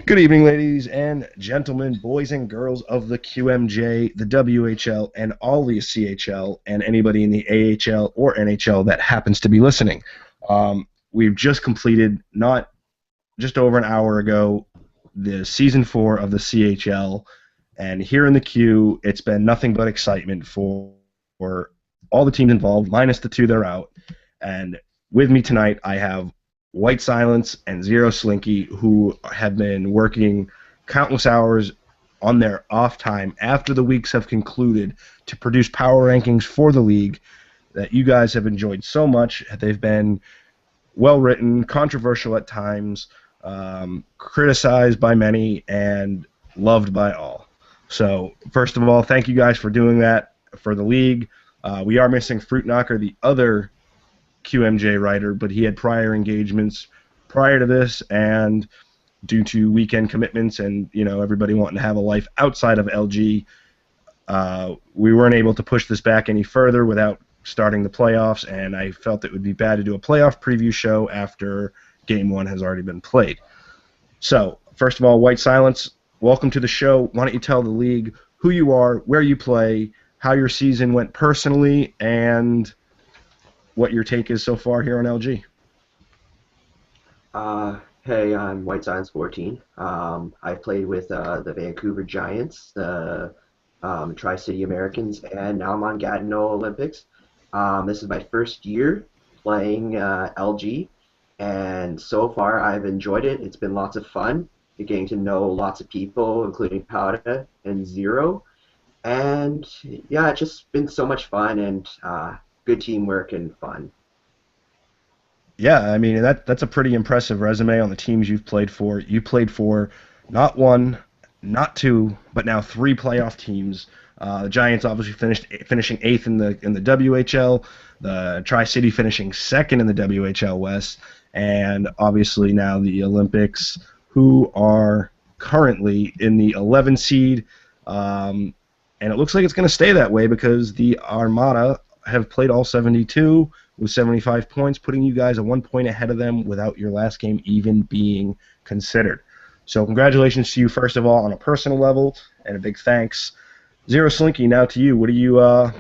Good evening, ladies and gentlemen, boys and girls of the QMJ, the WHL, and all the CHL, and anybody in the AHL or NHL that happens to be listening. We've just completed, not just over an hour ago, the Season 4 of the CHL, and here in the Q, it's been nothing but excitement for all the teams involved, minus the two that are out. And with me tonight, I have White Silence and Zero Slinky, who have been working countless hours on their off time after the weeks have concluded to produce power rankings for the league that you guys have enjoyed so much. They've been well written, controversial at times, criticized by many, and loved by all. So, first of all, thank you guys for doing that for the league. We are missing Fruit Knocker, the other QMJ writer, but he had prior engagements prior to this, and due to weekend commitments and everybody wanting to have a life outside of LG, we weren't able to push this back any further without starting the playoffs, and I felt it would be bad to do a playoff preview show after Game 1 has already been played. So, first of all, White Silence, welcome to the show. Why don't you tell the league who you are, where you play, how your season went personally, and what your take is so far here on LG. Hey, I'm White Silence 14. I played with the Vancouver Giants, the Tri-City Americans, and now I'm on Gatineau Olympics. This is my first year playing LG, and so far I've enjoyed it. It's been lots of fun, getting to know lots of people, including Powda and Zero. And yeah, it's just been so much fun and good teamwork and fun. Yeah, I mean that's a pretty impressive resume on the teams you've played for. You played for not one, not two, but now three playoff teams. The Giants obviously finishing eighth in the WHL, the Tri-City finishing second in the WHL West, and obviously now the Olympics, who are currently in the 11 seed. And it looks like it's going to stay that way because the Armada have played all 72 with 75 points, putting you guys a 1 point ahead of them without your last game even being considered. So congratulations to you, first of all, on a personal level, and a big thanks. Zero Slinky, now to you. What do you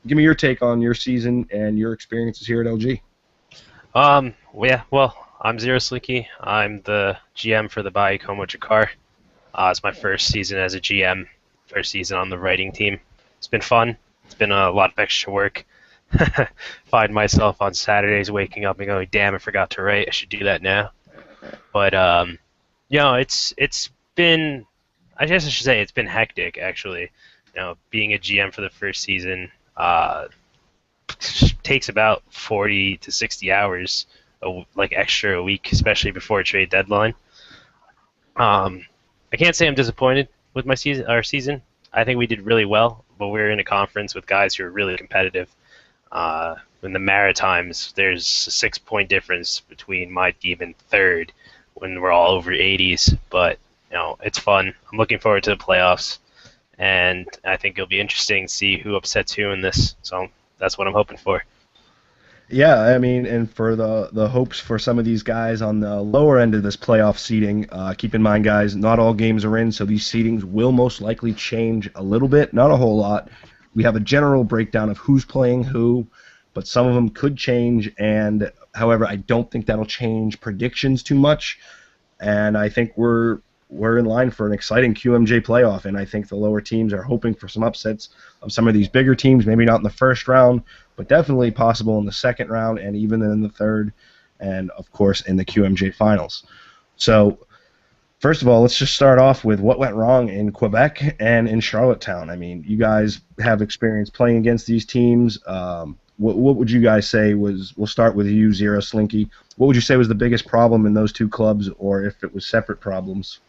give me your take on your season and your experiences here at LG? Well, I'm Zero Slinky. I'm the GM for the Bayou Como Jakar. It's my first season as a GM, first season on the writing team. It's been fun. It's been a lot of extra work. Find myself on Saturdays waking up and going, damn, I forgot to write. I should do that now. But it's been, I guess I should say, it's been hectic actually. Being a GM for the first season takes about 40 to 60 hours, like extra a week, especially before a trade deadline. I can't say I'm disappointed with our season. I think we did really well, but we're in a conference with guys who are really competitive. In the Maritimes, there's a 6-point difference between my team and third when we're all over 80s. But it's fun. I'm looking forward to the playoffs, and I think it'll be interesting to see who upsets who in this. So that's what I'm hoping for. Yeah, I mean, and for the hopes for some of these guys on the lower end of this playoff seeding, keep in mind, guys, not all games are in, so these seedings will most likely change a little bit, not a whole lot. We have a general breakdown of who's playing who, but some of them could change, and however, I don't think that'll change predictions too much, and I think we're in line for an exciting QMJ playoff, and I think the lower teams are hoping for some upsets of some of these bigger teams, maybe not in the first round, but definitely possible in the second round and even in the third, and of course in the QMJ finals. So first of all, let's just start off with what went wrong in Quebec and in Charlottetown. I mean, you guys have experience playing against these teams. What would you guys say was, we'll start with you, Zero Slinky, what would you say was the biggest problem in those two clubs, or if it was separate problems?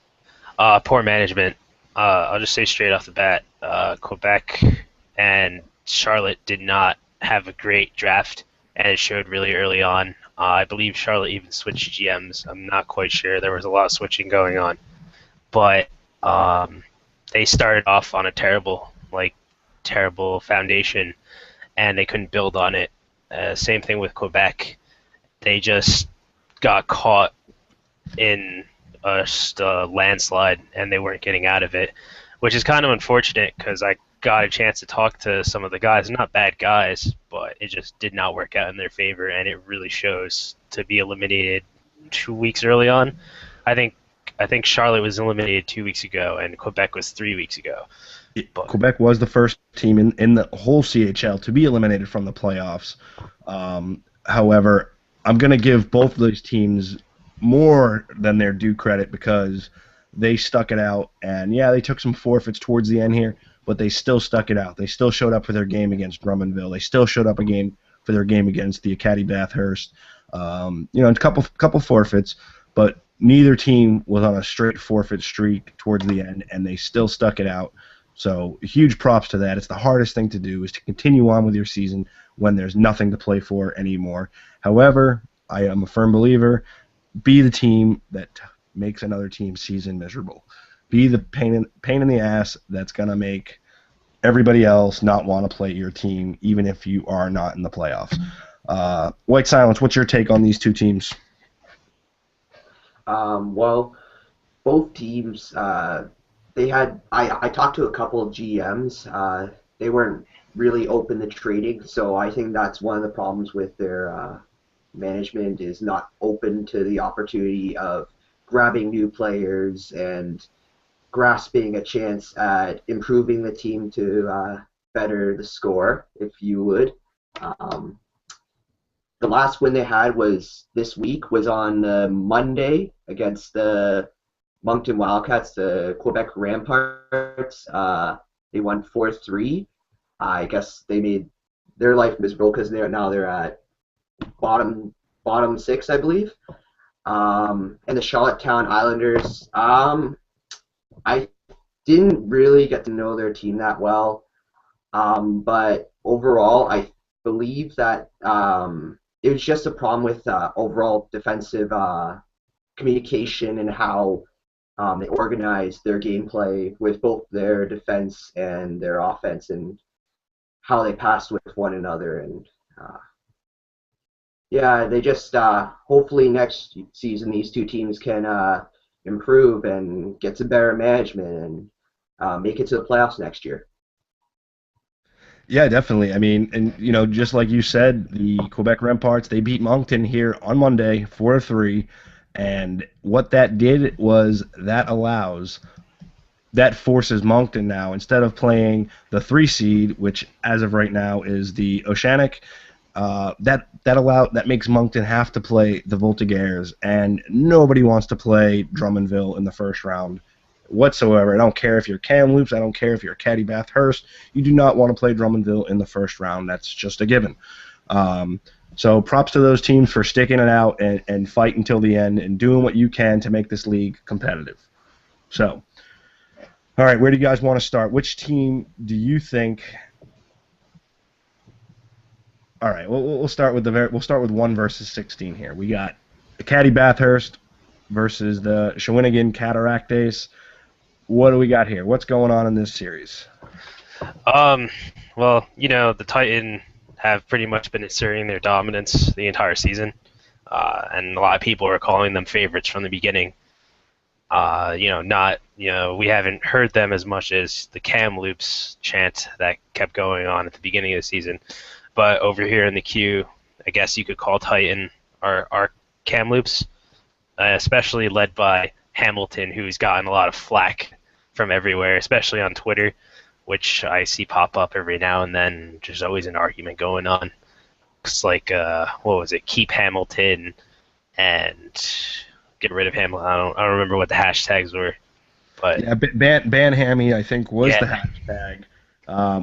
Poor management. I'll just say straight off the bat, Quebec and Charlotte did not have a great draft, and it showed really early on. I believe Charlotte even switched GMs. I'm not quite sure. There was a lot of switching going on. But they started off on a terrible foundation, and they couldn't build on it. Same thing with Quebec. They just got caught in a landslide, and they weren't getting out of it, which is kind of unfortunate because I got a chance to talk to some of the guys. Not bad guys, but it just did not work out in their favor, and it really shows to be eliminated 2 weeks early on. I think I think Charlotte was eliminated 2 weeks ago, and Quebec was 3 weeks ago. But Quebec was the first team in the whole CHL to be eliminated from the playoffs. However, I'm going to give both of those teams more than their due credit because they stuck it out. And, yeah, they took some forfeits towards the end here, but they still stuck it out. They still showed up for their game against Drummondville. They still showed up for their game against the Acadie Bathurst. A couple forfeits, but neither team was on a straight forfeit streak towards the end, and they still stuck it out. So huge props to that. It's the hardest thing to do is to continue on with your season when there's nothing to play for anymore. However, I am a firm believer, be the team that makes another team's season miserable. Be the pain in the ass that's going to make everybody else not want to play your team, even if you are not in the playoffs. White Silence, what's your take on these two teams? Well, both teams, they had. I talked to a couple of GMs. They weren't really open to trading, so I think that's one of the problems with their management is not open to the opportunity of grabbing new players and grasping a chance at improving the team to better the score, if you would. Um, the last win they had was this week, was on Monday against the Moncton Wildcats, the Quebec Ramparts. They won 4-3. I guess they made their life miserable because they're at bottom six, I believe. And the Charlottetown Islanders. I didn't really get to know their team that well, but overall, I believe that it was just a problem with overall defensive communication and how they organized their gameplay with both their defense and their offense and how they passed with one another. And yeah, they just hopefully next season these two teams can improve and get some better management and make it to the playoffs next year. Yeah, definitely. I mean, and just like you said, the Quebec Remparts, they beat Moncton here on Monday, 4-3, and what that did was that forces Moncton now, instead of playing the 3 seed, which as of right now is the Oceanic, that makes Moncton have to play the Voltigeurs, and nobody wants to play Drummondville in the first round whatsoever. I don't care if you're Kamloops, I don't care if you're Acadie Bathurst, you do not want to play Drummondville in the first round. That's just a given. So props to those teams for sticking it out and fighting until the end and doing what you can to make this league competitive. So, all right, where do you guys want to start? Which team do you think? All right, we'll start with 1 versus 16 here. We got Acadie Bathurst versus the Shawinigan Cataractes. What do we got here? What's going on in this series? Well, the Titan have pretty much been asserting their dominance the entire season, and a lot of people are calling them favorites from the beginning. We haven't heard them as much as the Kamloops chant that kept going on at the beginning of the season. But over here in the queue, I guess you could call Titan our Kamloops, especially led by Hamilton, who's gotten a lot of flack from everywhere, especially on Twitter, which I see pop up every now and then. There's always an argument going on. It's like, what was it? Keep Hamilton and get rid of Hamilton. I don't remember what the hashtags were. But yeah, ban Hammy, I think, was the hashtag.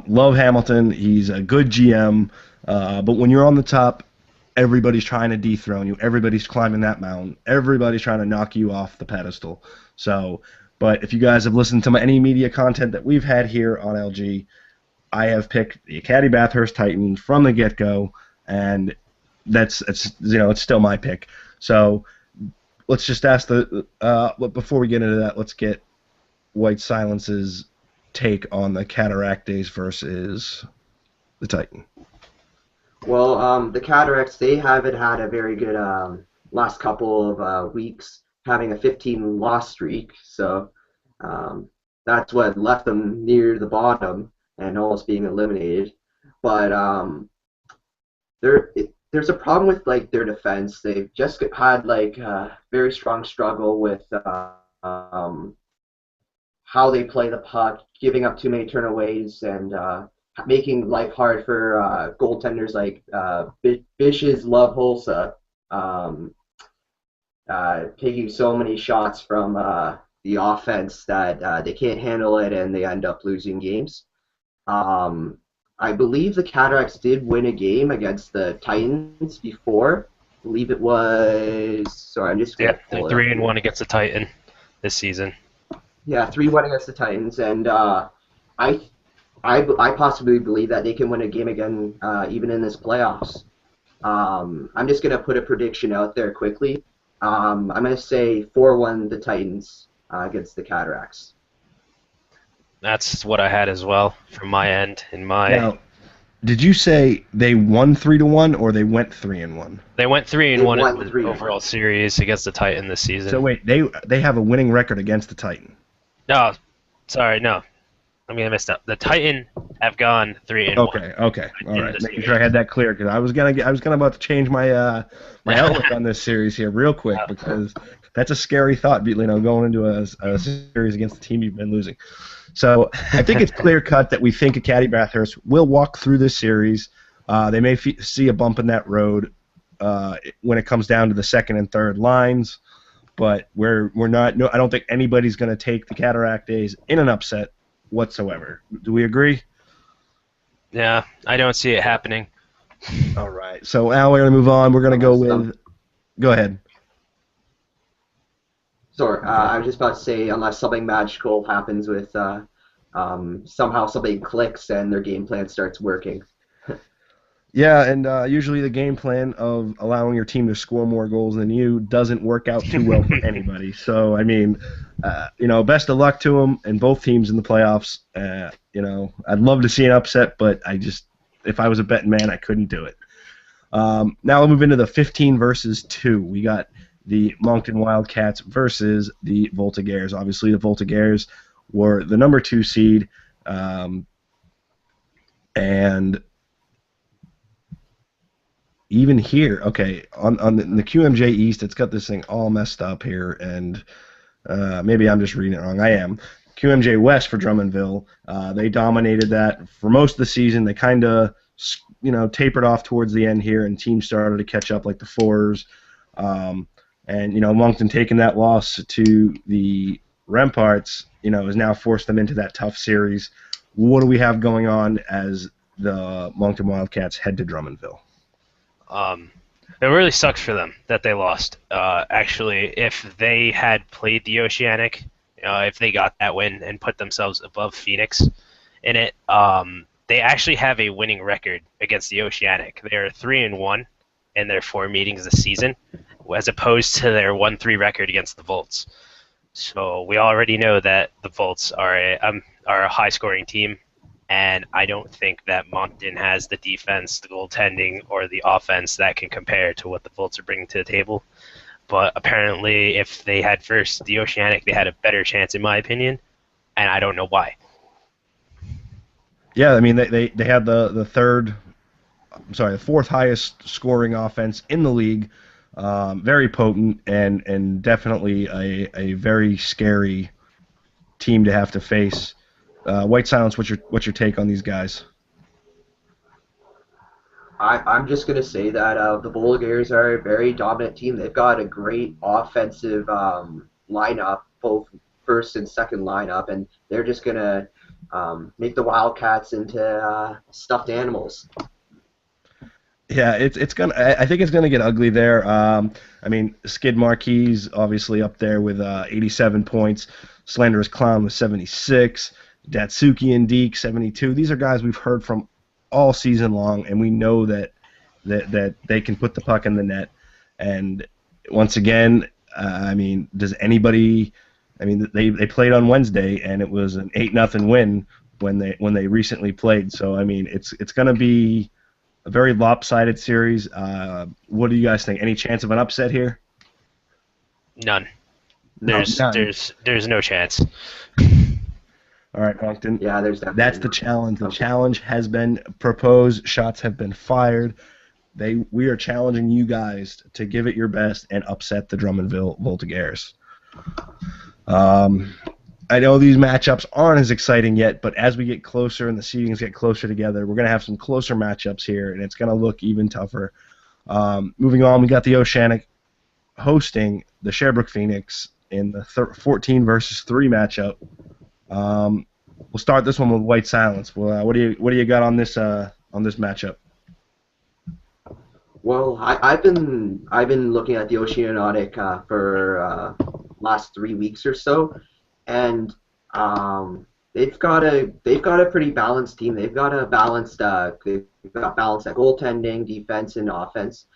Love Hamilton. He's a good GM. But when you're on the top, everybody's trying to dethrone you. Everybody's climbing that mountain. Everybody's trying to knock you off the pedestal. But if you guys have listened to any media content that we've had here on LG, I have picked the Acadie Bathurst Titans from the get-go, and it's still my pick. So let's just ask before we get into that, let's get White Silence's take on the Cataractes versus the Titan. Well, the Cataracts, they haven't had a very good last couple of weeks. having a 15 loss streak. So that's what left them near the bottom and almost being eliminated. But there's a problem with like their defense. They've just had like a very strong struggle with um, how they play the puck, giving up too many turnaways, and making life hard for goaltenders like Bish's Love Hulsa, um, taking so many shots from the offense that they can't handle it and they end up losing games. Um, I believe the Cataracts did win a game against the Titans before. I believe it was. Sorry, I'm just going Yeah, to they're pull it up. 3-1 against the Titan this season. Yeah, 3-1 against the Titans, and I I possibly believe that they can win a game again, even in this playoffs. I'm just gonna put a prediction out there quickly. I'm gonna say 4-1 the Titans against the Cataracts. That's what I had as well from my end. Now, did you say they won 3-1 or they went 3-1? They went 3-1 They won in the 3-1. overall series against the Titan this season. So wait, they have a winning record against the Titan. No, sorry, no. I'm gonna mess up. The Titan have gone 3-1. Okay, all right. this Making series. sure I had that clear because I was gonna about to change my my outlook on this series here real quick because that's a scary thought, going into a series against the team you've been losing. So I think it's clear cut that we think Acadie Bathurst will walk through this series. They may see a bump in that road when it comes down to the second and third lines, but we're not. No, I don't think anybody's going to take the Cataract Days in an upset whatsoever. Do we agree? Yeah, I don't see it happening. All right. So now we're going to move on. We're going to go with. Go ahead. Sorry, I was just about to say unless something magical happens with somehow something clicks and their game plan starts working. Yeah, and usually the game plan of allowing your team to score more goals than you doesn't work out too well for anybody. So, I mean, best of luck to them and both teams in the playoffs. I'd love to see an upset, but if I was a betting man, I couldn't do it. Now we'll move into the 15 versus 2. We got the Moncton Wildcats versus the Voltigeurs. Obviously, the Voltigeurs were the number 2 seed, and even here, okay, on the QMJ East, it's got this thing all messed up here, and maybe I'm just reading it wrong. I am. QMJ West for Drummondville, they dominated that for most of the season. They kind of, tapered off towards the end here, and teams started to catch up like the Fours. And Moncton taking that loss to the Remparts, has now forced them into that tough series. What do we have going on as the Moncton Wildcats head to Drummondville? It really sucks for them that they lost. Actually, if they had played the Oceanic, if they got that win and put themselves above Phoenix in it, they actually have a winning record against the Oceanic. They are 3-1 in their 4 meetings this season, as opposed to their 1-3 record against the Volts. So we already know that the Volts are a high-scoring team. And I don't think that Moncton has the defense, the goaltending, or the offense that can compare to what the Volts are bringing to the table. But apparently, if they had versed the Oceanic, they had a better chance, in my opinion. And I don't know why. Yeah, I mean, they had the fourth highest scoring offense in the league. Very potent and definitely a very scary team to have to face. White Silence, what's your take on these guys? I'm just going to say that the Voltigeurs are a very dominant team. They've got a great offensive lineup, both first and second lineup, and they're just going to make the Wildcats into stuffed animals. Yeah, it's gonna. I think it's gonna get ugly there. I mean, Skid Marquis obviously up there with 87 points. Slanderous Clown with 76. Datsuki and Deke 72. These are guys we've heard from all season long, and we know that they can put the puck in the net. And once again, I mean, does anybody? I mean, they played on Wednesday, and it was an 8-0 win when they recently played. So I mean, it's gonna be a very lopsided series. What do you guys think? Any chance of an upset here? None. None. There's no chance. All right, Moncton. Yeah, there's definitely That's the challenge. The challenge has been proposed. Shots have been fired. We are challenging you guys to give it your best and upset the Drummondville Voltigeurs. I know these matchups aren't as exciting yet, but as we get closer and the seedings get closer together, we're going to have some closer matchups here, and it's going to look even tougher. Moving on, we got the Oceanic hosting the Sherbrooke Phoenix in the 14 versus 3 matchup. We'll start this one with White Silence. Well, what do you got on this matchup? Well, I've been looking at the Oceanic for last 3 weeks or so, and they've got a pretty balanced team. They've got balanced at goaltending, defense, and offense.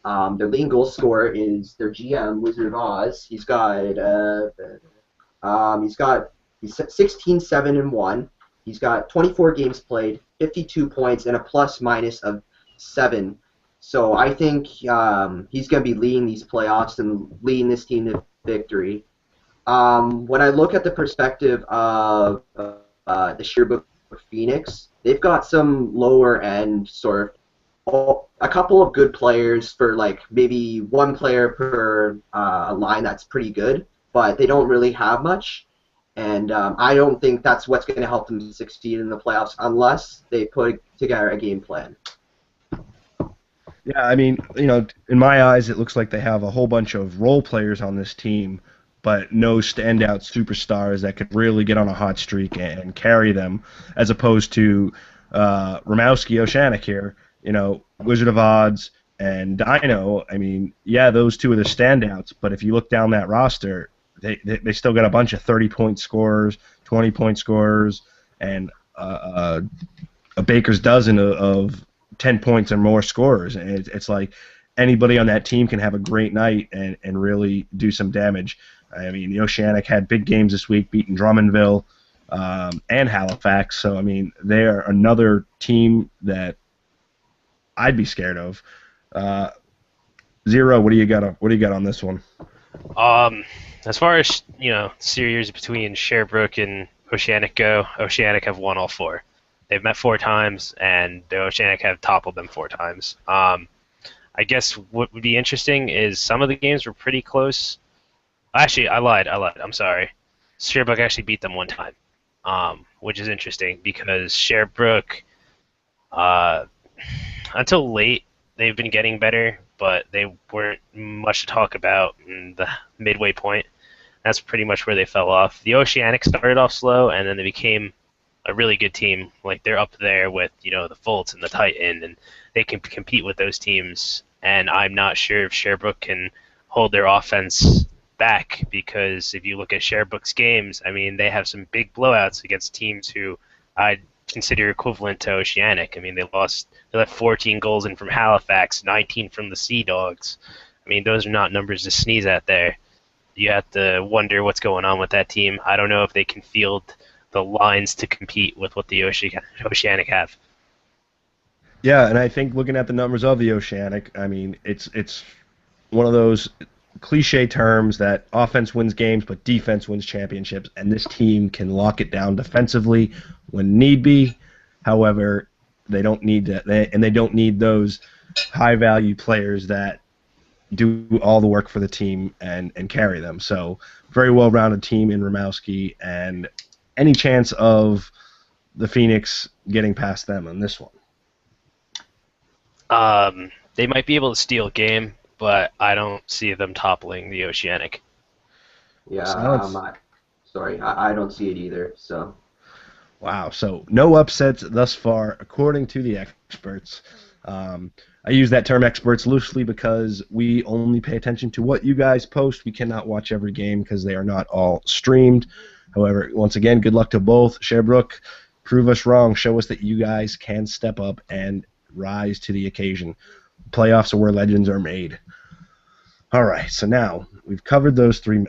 Their leading goal scorer is their GM, Wizard of Oz. He's 16-7-1. He's got 24 games played, 52 points, and a plus-minus of 7. So I think he's going to be leading these playoffs and leading this team to victory. When I look at the perspective of the Sherbrooke Phoenix, they've got some lower-end sort of a couple of good players for like maybe one player per line that's pretty good, but they don't really have much. And I don't think that's what's going to help them succeed in the playoffs unless they put together a game plan. Yeah, I mean, in my eyes, it looks like they have a whole bunch of role players on this team, but no standout superstars that could really get on a hot streak and carry them, as opposed to Rimowski Oceanic here, Wizard of Odds and Dino. I mean, yeah, those two are the standouts, but if you look down that roster, they still got a bunch of 30-point scorers, 20-point scorers, and a baker's dozen of 10 points or more scorers. And it's like anybody on that team can have a great night and really do some damage. I mean, the Oceanic had big games this week, beating Drummondville and Halifax. So, I mean, they are another team that I'd be scared of. Zero, what do you got on this one? As far as series between Sherbrooke and Oceanic go, Oceanic have won all 4. They've met 4 times, and the Oceanic have toppled them 4 times. I guess what would be interesting is some of the games were pretty close. Actually, I lied. I'm sorry. Sherbrooke actually beat them 1 time, which is interesting because Sherbrooke, until late, they've been getting better, but they weren't much to talk about in the midway point. That's pretty much where they fell off. The Oceanic started off slow, and then they became a really good team. Like, they're up there with, the Fultz and the Titan, and they can compete with those teams. And I'm not sure if Sherbrooke can hold their offense back, because if you look at Sherbrooke's games, I mean, they have some big blowouts against teams who I'd consider equivalent to Oceanic. I mean, they let 14 goals in from Halifax, 19 from the Sea Dogs. I mean, those are not numbers to sneeze at there. You have to wonder what's going on with that team. I don't know if they can field the lines to compete with what the Oceanic have. Yeah, and I think looking at the numbers of the Oceanic, I mean, it's one of those cliche terms that offense wins games, but defense wins championships, and this team can lock it down defensively when need be. However, they don't need that, and they don't need those high-value players that do all the work for the team and carry them. So, very well-rounded team in Rimowski, and any chance of the Phoenix getting past them on this one? They might be able to steal a game, but I don't see them toppling the Oceanic. Yeah, I don't see it either. So. Wow, so no upsets thus far, according to the experts. I use that term experts loosely because we only pay attention to what you guys post. We cannot watch every game because they are not all streamed. However, once again, good luck to both. Sherbrooke, prove us wrong. Show us that you guys can step up and rise to the occasion. Playoffs are where legends are made. All right, so now we've covered those three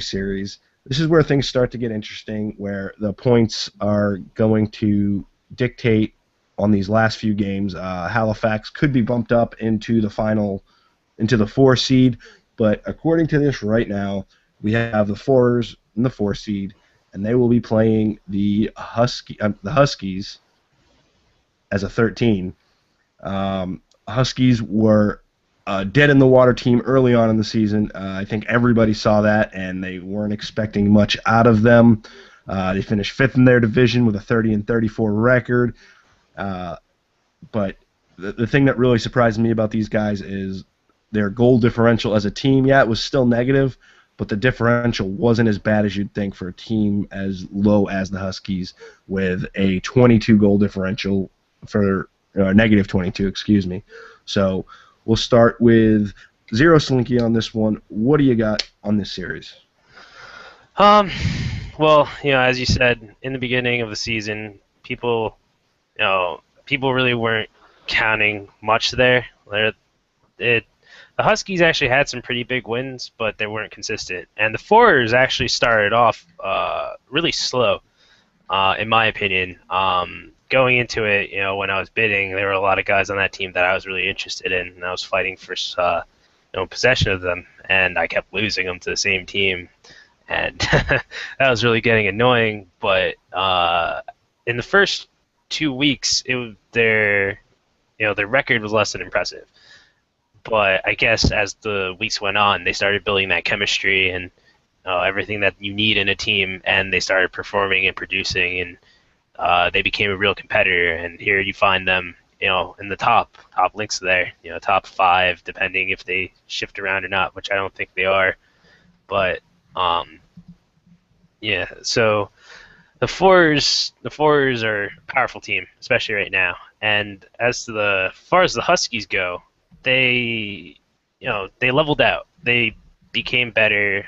series. This is where things start to get interesting, where the points are going to dictate on these last few games. Halifax could be bumped up into the 4 seed, but according to this right now, we have the Forers in the 4 seed, and they will be playing the Huskies as a 13. Huskies were a dead-in-the-water team early on in the season. I think everybody saw that, and they weren't expecting much out of them. They finished 5th in their division with a 30-34 record. But the thing that really surprised me about these guys is their goal differential as a team. Yeah, it was still negative, but the differential wasn't as bad as you'd think for a team as low as the Huskies, with a 22 goal differential for negative 22, excuse me. So we'll start with Zero Slinky on this one. What do you got on this series? Well, as you said in the beginning of the season, people really weren't counting much there. The Huskies actually had some pretty big wins, but they weren't consistent. And the Forers actually started off really slow, in my opinion. Going into it, when I was bidding, there were a lot of guys on that team that I was really interested in, and I was fighting for possession of them, and I kept losing them to the same team, and that was really getting annoying. But in the first 2 weeks, their record was less than impressive. But I guess as the weeks went on, they started building that chemistry and everything that you need in a team, and they started performing and producing, and they became a real competitor. And here you find them, in the top links there, top 5, depending if they shift around or not, which I don't think they are. But yeah, so the Forers are a powerful team, especially right now. And as far as the Huskies go, they leveled out. They became better.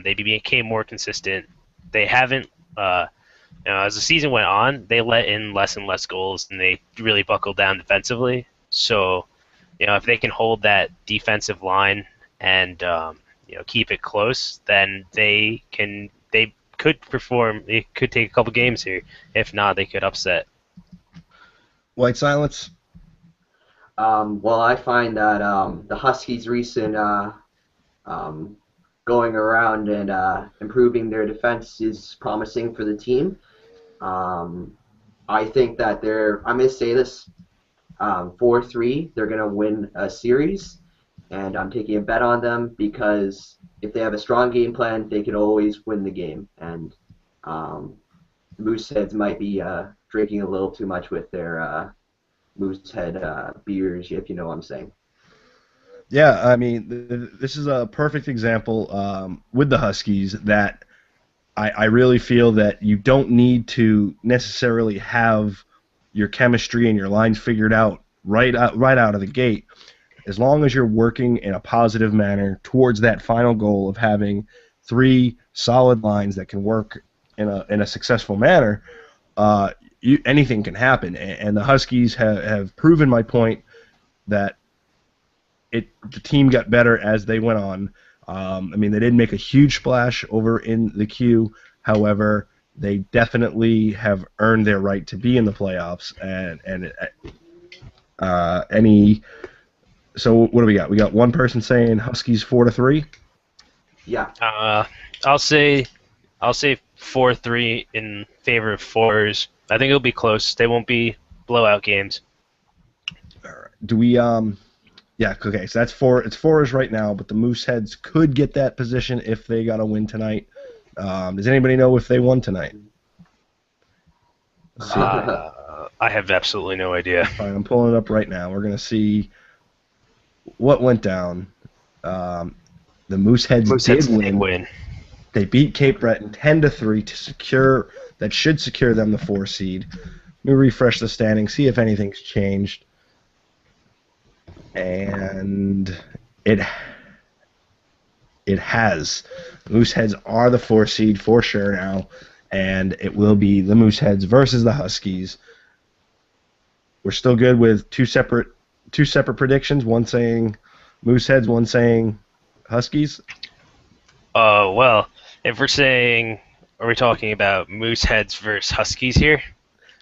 They became more consistent. They haven't, as the season went on, they let in less and less goals, and they really buckled down defensively. So, if they can hold that defensive line and keep it close, then they could perform. It could take a couple games here. If not, they could upset. White silence. Well, I find that the Huskies' recent going around and improving their defense is promising for the team. I think that I'm going to say this, 4-3, they're going to win a series, and I'm taking a bet on them because if they have a strong game plan, they can always win the game. And Mooseheads might be drinking a little too much with their Moosehead beers, if you know what I'm saying. Yeah, I mean, this is a perfect example with the Huskies that I really feel that you don't need to necessarily have your chemistry and your lines figured out right out of the gate. As long as you're working in a positive manner towards that final goal of having 3 solid lines that can work in a successful manner, anything can happen. And the Huskies have proven my point that the team got better as they went on. I mean, they didn't make a huge splash over in the Q. However, they definitely have earned their right to be in the playoffs. So what do we got? We got one person saying Huskies 4-3. Yeah. I'll say 4-3 in favor of Forers. I think it'll be close. They won't be blowout games. All right. Do we Yeah, okay, so that's 4. It's 4-ish right now, but the Mooseheads could get that position if they got a win tonight. Does anybody know if they won tonight? I have absolutely no idea. Fine, I'm pulling it up right now. We're going to see what went down. The Mooseheads did win. They beat Cape Breton 10-3 to secure. That should secure them the 4 seed. Let me refresh the standings, see if anything's changed. And it has. Mooseheads are the 4 seed for sure now, and it will be the Mooseheads versus the Huskies. We're still good with two separate predictions. One saying Mooseheads, one saying Huskies. Well, if we're saying, are we talking about Mooseheads versus Huskies here?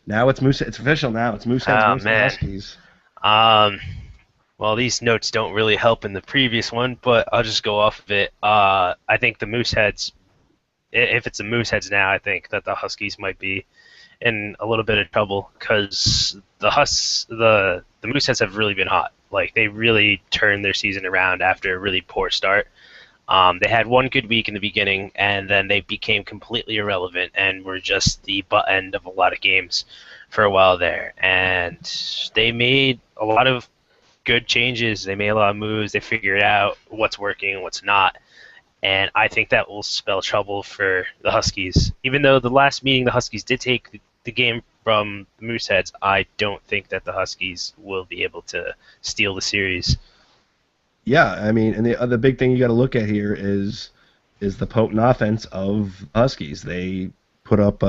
Now it's Mooseheads. It's official now. It's Mooseheads versus the Huskies. Well, these notes don't really help in the previous one, but I'll just go off of it. I think the Mooseheads, if it's the Mooseheads now, I think that the Huskies might be in a little bit of trouble because the Mooseheads have really been hot. Like they really turned their season around after a really poor start. They had one good week in the beginning, and then they became completely irrelevant and were just the butt end of a lot of games for a while there. And they made a lot of good changes. They made a lot of moves. They figured out what's working and what's not. And I think that will spell trouble for the Huskies. Even though the last meeting the Huskies did take the game from the Mooseheads, I don't think that the Huskies will be able to steal the series. Yeah, I mean, and the big thing you got to look at here is the potent offense of Huskies. They put up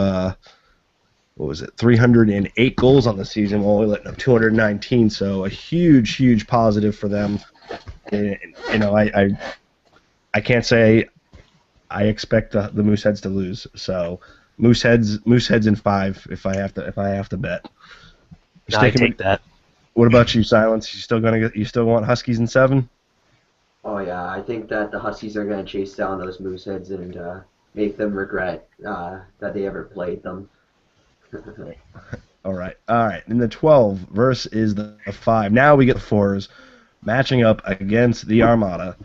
308 goals on the season, while only letting up 219. So a huge positive for them. And, I can't say I expect the Mooseheads to lose. So Mooseheads in 5 if I have to bet. I take that. What about you, Silence? You still want Huskies in 7? Oh yeah, I think that the Huskies are going to chase down those Mooseheads and make them regret that they ever played them. All right. And the 12 verse is the 5. Now we get the 4s matching up against the Armada.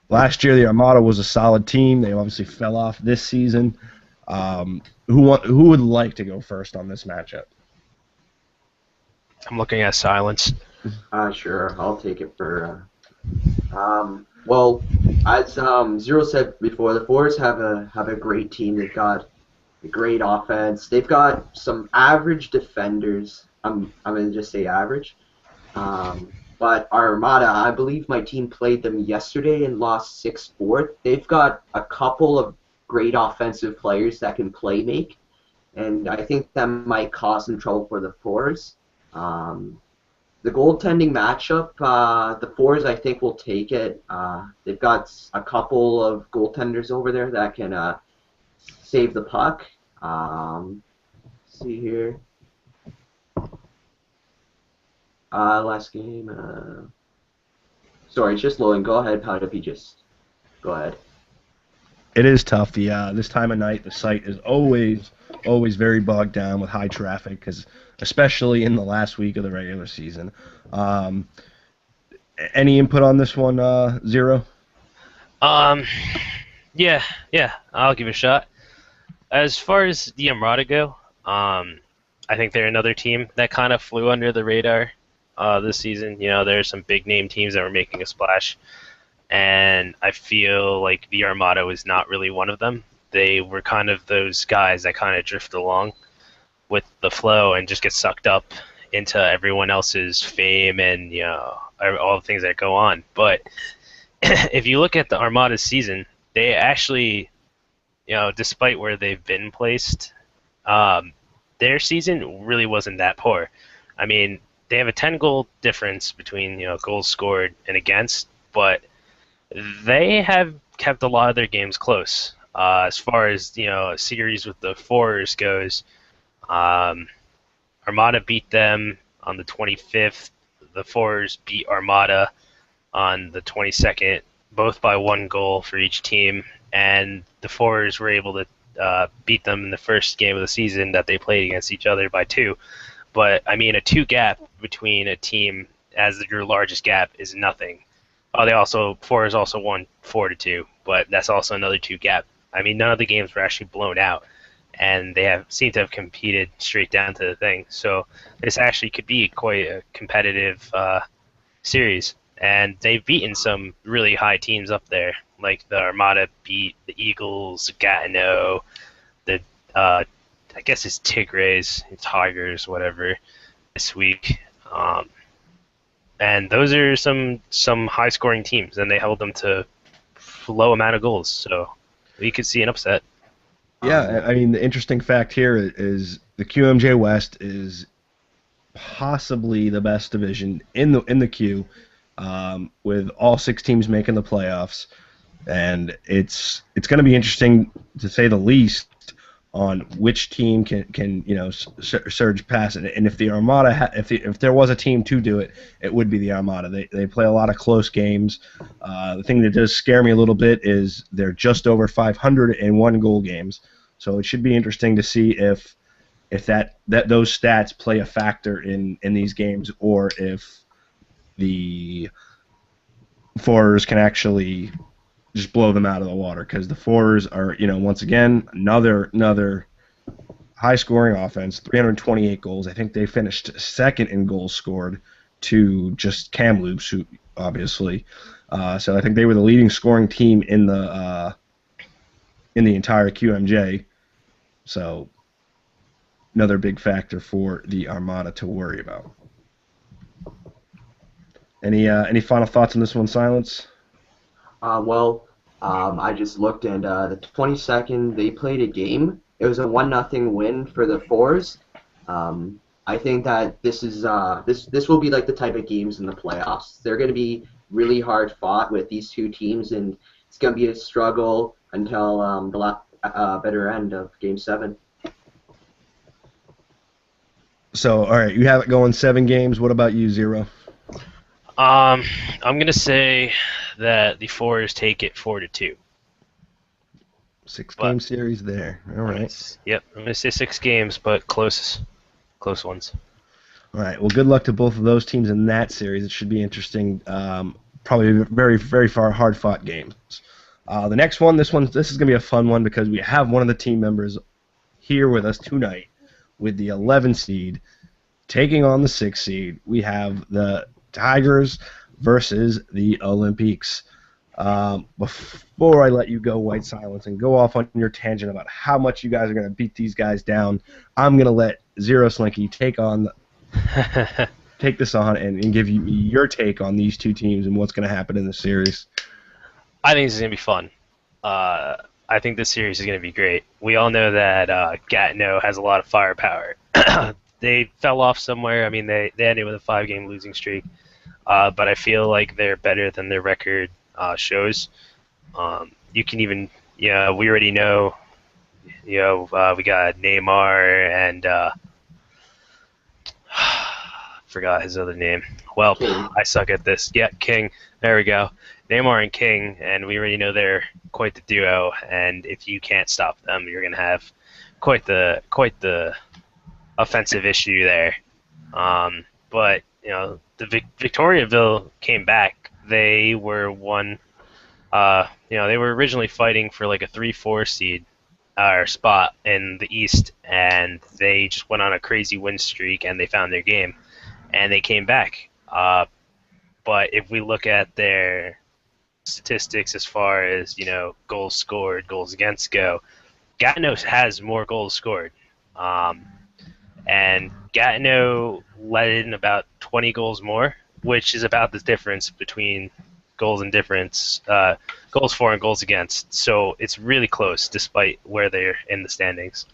Last year, the Armada was a solid team. They obviously fell off this season. Who would like to go first on this matchup? I'm looking at Silence. Sure, I'll take it for. Well, as Zero said before, the Fours have a great team. They've got a great offense. They've got some average defenders. I'm gonna just say average. But Armada, I believe my team played them yesterday and lost 6-4. They've got a couple of great offensive players that can play make, and I think that might cause some trouble for the Fours. The goaltending matchup, the Fours I think will take it. They've got a couple of goaltenders over there that can save the puck. Let's see here. Last game. Sorry, it's just loading. Go ahead, Powder. Just go ahead. It is tough. This time of night, the site is always very bogged down with high traffic, especially in the last week of the regular season. Any input on this one, Zero? Yeah, I'll give it a shot. As far as the Armada go, I think they're another team that kind of flew under the radar this season. There's some big name teams that were making a splash, and I feel like the Armada was not really one of them. They were kind of those guys that kind of drift along with the flow and just get sucked up into everyone else's fame and all the things that go on. But if you look at the Armada's season, they actually, despite where they've been placed, their season really wasn't that poor. I mean, they have a 10-goal difference between goals scored and against, but they have kept a lot of their games close. As far as a series with the Fours goes, Armada beat them on the 25th. The Fours beat Armada on the 22nd, both by 1 goal for each team, and the Fours were able to beat them in the first game of the season that they played against each other by 2. But I mean, a 2 gap between a team as your largest gap is nothing. Fours also won 4-2, but that's also another 2 gap. I mean, none of the games were actually blown out, and they seem to have competed straight down to the thing. So this actually could be quite a competitive series, and they've beaten some really high teams up there, like the Armada beat the Eagles, Gatineau, I guess it's Tigres, Tigers, whatever, this week. And those are some high-scoring teams, and they held them to low amount of goals. So we could see an upset. Yeah, I mean, the interesting fact here is the QMJ West is possibly the best division in the Q, with all 6 teams making the playoffs, and it's going to be interesting to say the least on which team can surge past it. And if the Armada, if there was a team to do it, it would be the Armada. They play a lot of close games. The thing that does scare me a little bit is they're just over 500 in one-goal games. So it should be interesting to see if those stats play a factor in these games, or if the Forers can actually just blow them out of the water, because the Forers are, once again, another high-scoring offense, 328 goals. I think they finished second in goals scored to just Kamloops, who obviously. So I think they were the leading scoring team in the entire QMJ. So another big factor for the Armada to worry about. Any final thoughts on this one, Silence? I just looked, and the 22nd they played a game. It was a 1-0 win for the Fours. I think that this is this will be like the type of games in the playoffs. They're going to be really hard fought with these two teams, and it's going to be a struggle until the better end of Game 7. So, all right, you have it going 7 games. What about you, Zero? I'm gonna say that the Forers take it 4-2. 6-game series there. All right. Yep, I'm gonna say 6 games, but close ones. All right. Well, good luck to both of those teams in that series. It should be interesting. Probably very, very hard-fought games. The next one, this is gonna be a fun one because we have one of the team members here with us tonight with the 11 seed taking on the 6 seed. We have the Tigers versus the Olympics. Before I let you go, White Silence, and go off on your tangent about how much you guys are going to beat these guys down, I'm going to let Zero Slinky take this on and give you your take on these two teams and what's going to happen in the series. I think this is going to be fun. I think this series is going to be great. We all know that Gatineau has a lot of firepower. They fell off somewhere. I mean, they ended with a 5-game losing streak, but I feel like they're better than their record shows. You can even, we already know, we got Neymar and forgot his other name. Well, King. I suck at this. Yeah, King. There we go. Neymar and King, and we already know they're quite the duo. And if you can't stop them, you're gonna have quite the offensive issue there. But the Victoriaville came back. They were they were originally fighting for like a 3-4 seed or spot in the East, and they just went on a crazy win streak and they found their game, and they came back. But if we look at their statistics as far as goals scored, goals against go, Gatineau has more goals scored. And Gatineau let in about 20 goals more, which is about the difference between goals for and goals against. So it's really close, despite where they're in the standings.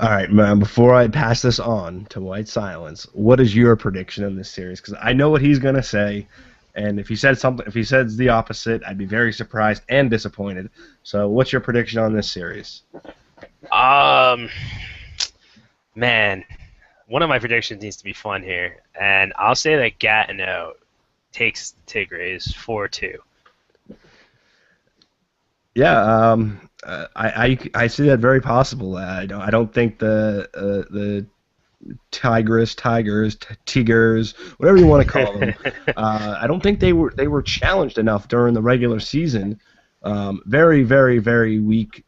All right, man. Before I pass this on to White Silence, what is your prediction in this series? Because I know what he's gonna say, and if he says the opposite, I'd be very surprised and disappointed. So, what's your prediction on this series? Man, one of my predictions needs to be fun here, and I'll say that Gatineau takes the Tigres 4-2. Yeah, I see that very possible. I don't think the Tigers, whatever you want to call them, I don't think they were challenged enough during the regular season. Very, very, very weak.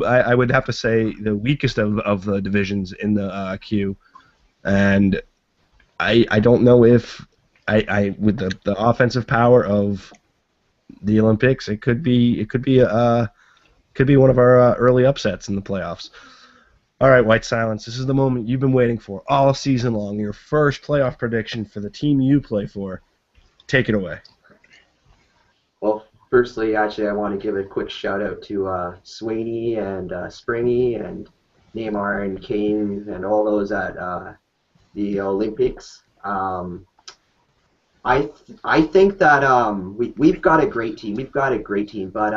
I would have to say the weakest of the divisions in the Q, and I don't know if with the offensive power of the Olympics, it could be one of our early upsets in the playoffs. All right, White Silence, this is the moment you've been waiting for all season long. Your first playoff prediction for the team you play for. Take it away. Well, firstly, actually, I want to give a quick shout out to Swaney and Springy and Neymar and Kane and all those at the Olympics. I think that we've got a great team. But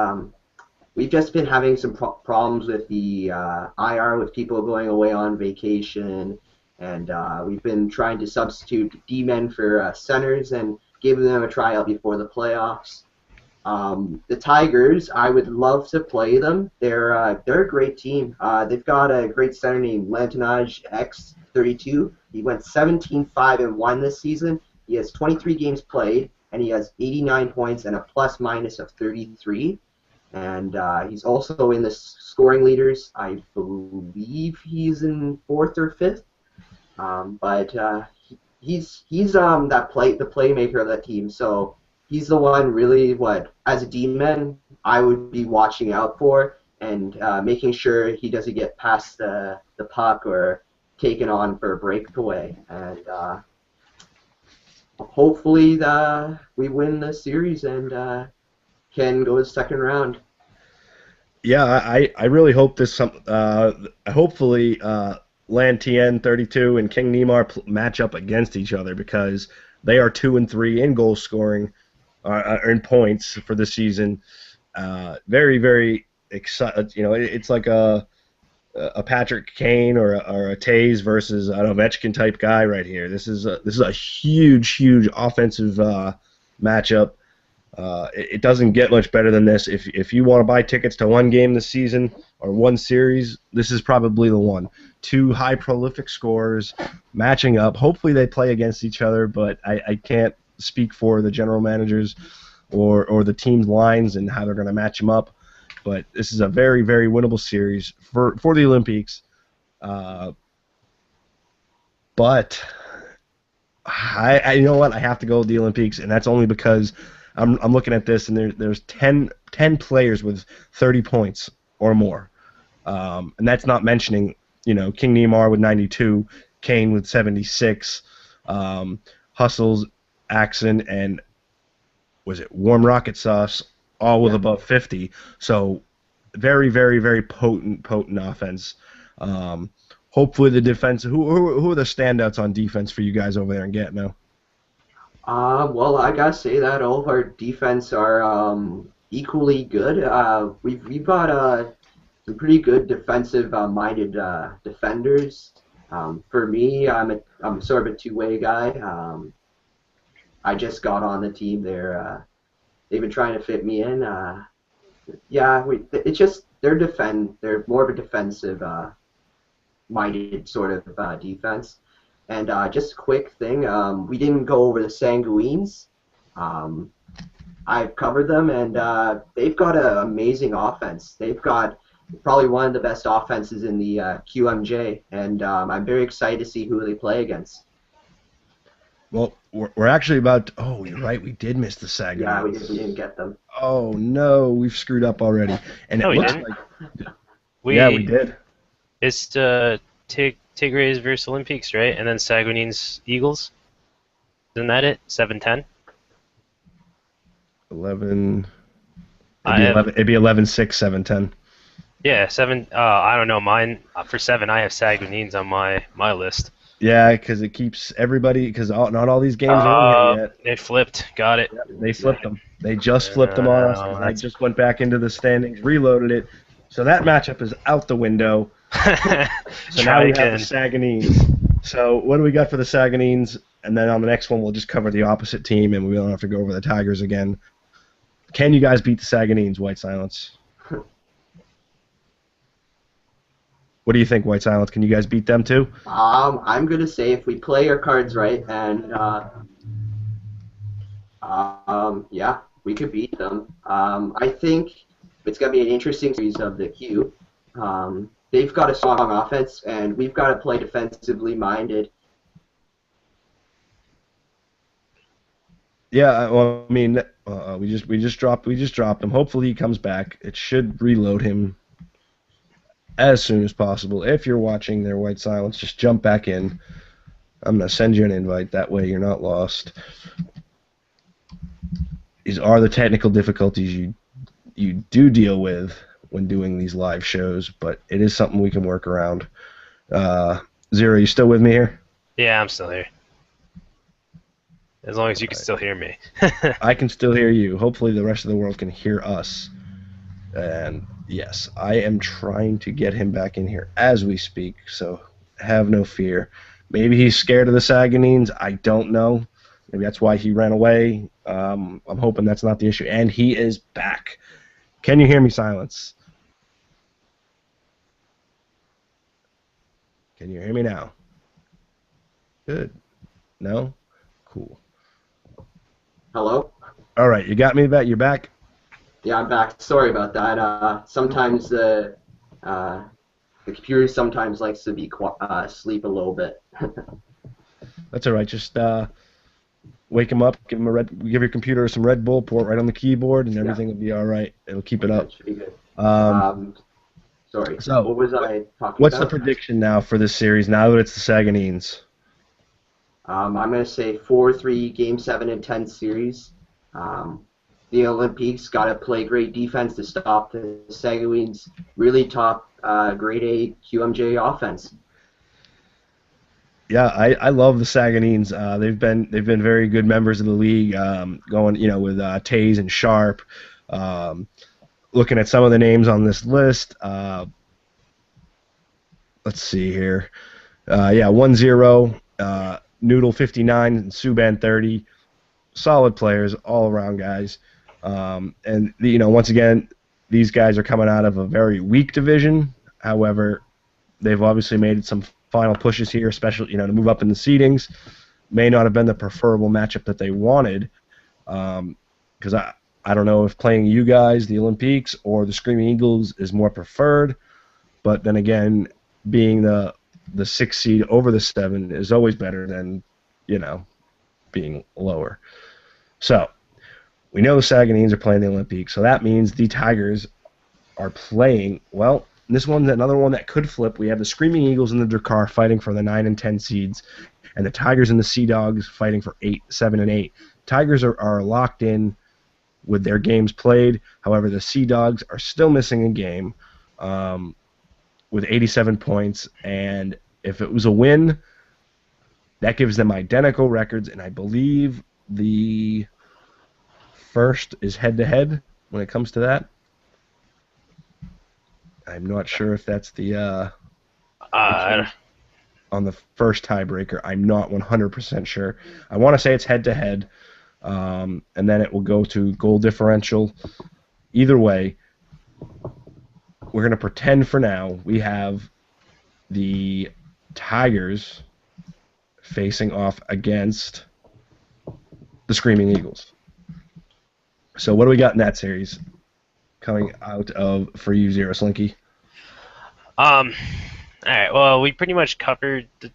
we've just been having some problems with the IR, with people going away on vacation, and we've been trying to substitute D-men for centers and giving them a tryout before the playoffs. The Tigers, I would love to play them. They're a great team. They've got a great center named Lantinage X32. He went 17-5-1 this season. He has 23 games played, and he has 89 points and a plus-minus of 33. And he's also in the scoring leaders. I believe he's in 4th or 5th. But he's the playmaker of that team. So he's the one really as a D-man I would be watching out for and making sure he doesn't get past the puck or taken on for a breakaway. And hopefully we win the series and can go to the second round. Yeah, I really hope this hopefully Lantien 32 and King Neymar match up against each other, because they are 2 and 3 in goal scoring, in points for the season. Very, very excited. It's like a Patrick Kane or a Taze versus an Ovechkin type guy right here. This is a huge offensive matchup. It doesn't get much better than this. If you want to buy tickets to one game this season or one series, this is probably the one. 2 high prolific scorers matching up. Hopefully they play against each other, but I can't speak for the general managers or the team's lines and how they're going to match them up. But this is a very, very winnable series for the Olympics. But I you know what? I have to go with the Olympics, and that's only because I'm looking at this, and there's 10 players with 30 points or more. And that's not mentioning, King Neymar with 92, Kane with 76, Hustles, Axon, and was it Warm Rocket Sauce, all with above 50. So very, very, very potent offense. Hopefully the defense. Who are the standouts on defense for you guys over there in Gatineau? Well, I gotta say that all of our defense are equally good. We've got some pretty good defensive-minded defenders. For me, I'm sort of a two-way guy. I just got on the team. They've been trying to fit me in. It's just they're more of a defensive-minded sort of defense. And just a quick thing, we didn't go over the Sanguines. I've covered them, and they've got an amazing offense. They've got probably one of the best offenses in the QMJ, and I'm very excited to see who they play against. Well, we're actually about to, oh, you're right, we did miss the Saguenay. Yeah, we didn't get them. Oh, no, we've screwed up already. And it looks like... Yeah, we did. It's Tigres versus Olympics, right? And then Saguenay's Eagles. Isn't that it? 7-10? 11... It'd be 11-6, 7-10. Yeah, 7. I don't know. Mine, for 7, I have Saguenay's on my list. Yeah, because it keeps everybody, because not all these games are in here yet. They flipped. Got it. Yeah, they flipped them. They just flipped them on us. I just went back into the standings, reloaded it. So that matchup is out the window. So now we have the Saguenay's. So what do we got for the Saguenay's? And then on the next one, we'll just cover the opposite team, and we don't have to go over the Tigers again. Can you guys beat the Saguenay's, White Silence? What do you think, White Silence? Can you guys beat them too? I'm gonna say if we play our cards right, and yeah, we could beat them. I think it's gonna be an interesting series of the Q. They've got a strong offense, and we've got to play defensively minded. Yeah, well, I mean, we just dropped him. Hopefully he comes back. It should reload him as soon as possible. If you're watching there, White Silence, just jump back in. I'm going to send you an invite. That way you're not lost. These are the technical difficulties you do deal with when doing these live shows, but it is something we can work around. Zero, you still with me here? Yeah, I'm still here. As long as you can still hear me. I can still hear you. Hopefully the rest of the world can hear us. And yes, I am trying to get him back in here as we speak, so have no fear. Maybe he's scared of the Saganines. I don't know. Maybe that's why he ran away. I'm hoping that's not the issue. And he is back. Can you hear me, Silence? Can you hear me now? Good. No? Cool. Hello? All right, you got me back? You're back? Yeah, I'm back. Sorry about that. Sometimes the computer sometimes likes to be sleep a little bit. That's all right. Just wake him up, give your computer some Red Bull, pour it right on the keyboard, and everything will be all right. It'll keep it up. That should be good. Um, Sorry. so, What was I talking what's the about? prediction now for this series? Now that it's the Saganines, I'm going to say 4-3 Game 7 and 10 series. The Olympics got to play great defense to stop the Saguins' really top grade A QMJ offense. yeah, I love the Saganines. They've been very good members of the league. Going with Taze and Sharp. Looking at some of the names on this list. Let's see here. 1-0. Noodle 59 and Subban 30. Solid players, all around guys. And once again, these guys are coming out of a very weak division. However, they've obviously made some final pushes here, especially to move up in the seedings. May not have been the preferable matchup that they wanted, because I don't know if playing you guys, the Olympics, or the Screaming Eagles is more preferred. But then again, being the 6 seed over the 7 is always better than being lower. So we know the Saganines are playing the Olympics, so that means the Tigers are playing, well, this one's another one that could flip. We have the Screaming Eagles and the Drakkar fighting for the 9 and 10 seeds, and the Tigers and the Sea Dogs fighting for 7 and 8. Tigers are locked in with their games played. However, the Sea Dogs are still missing a game with 87 points, and if it was a win, that gives them identical records, and I believe the first is head-to-head when it comes to that. I'm not sure if that's the on the first tiebreaker. I'm not 100% sure. I want to say it's head-to-head, and then it will go to goal differential. Either way, we're going to pretend for now we have the Tigers facing off against the Screaming Eagles. So what do we got in that series coming out of for you, Zero Slinky? All right. Well, we pretty much covered the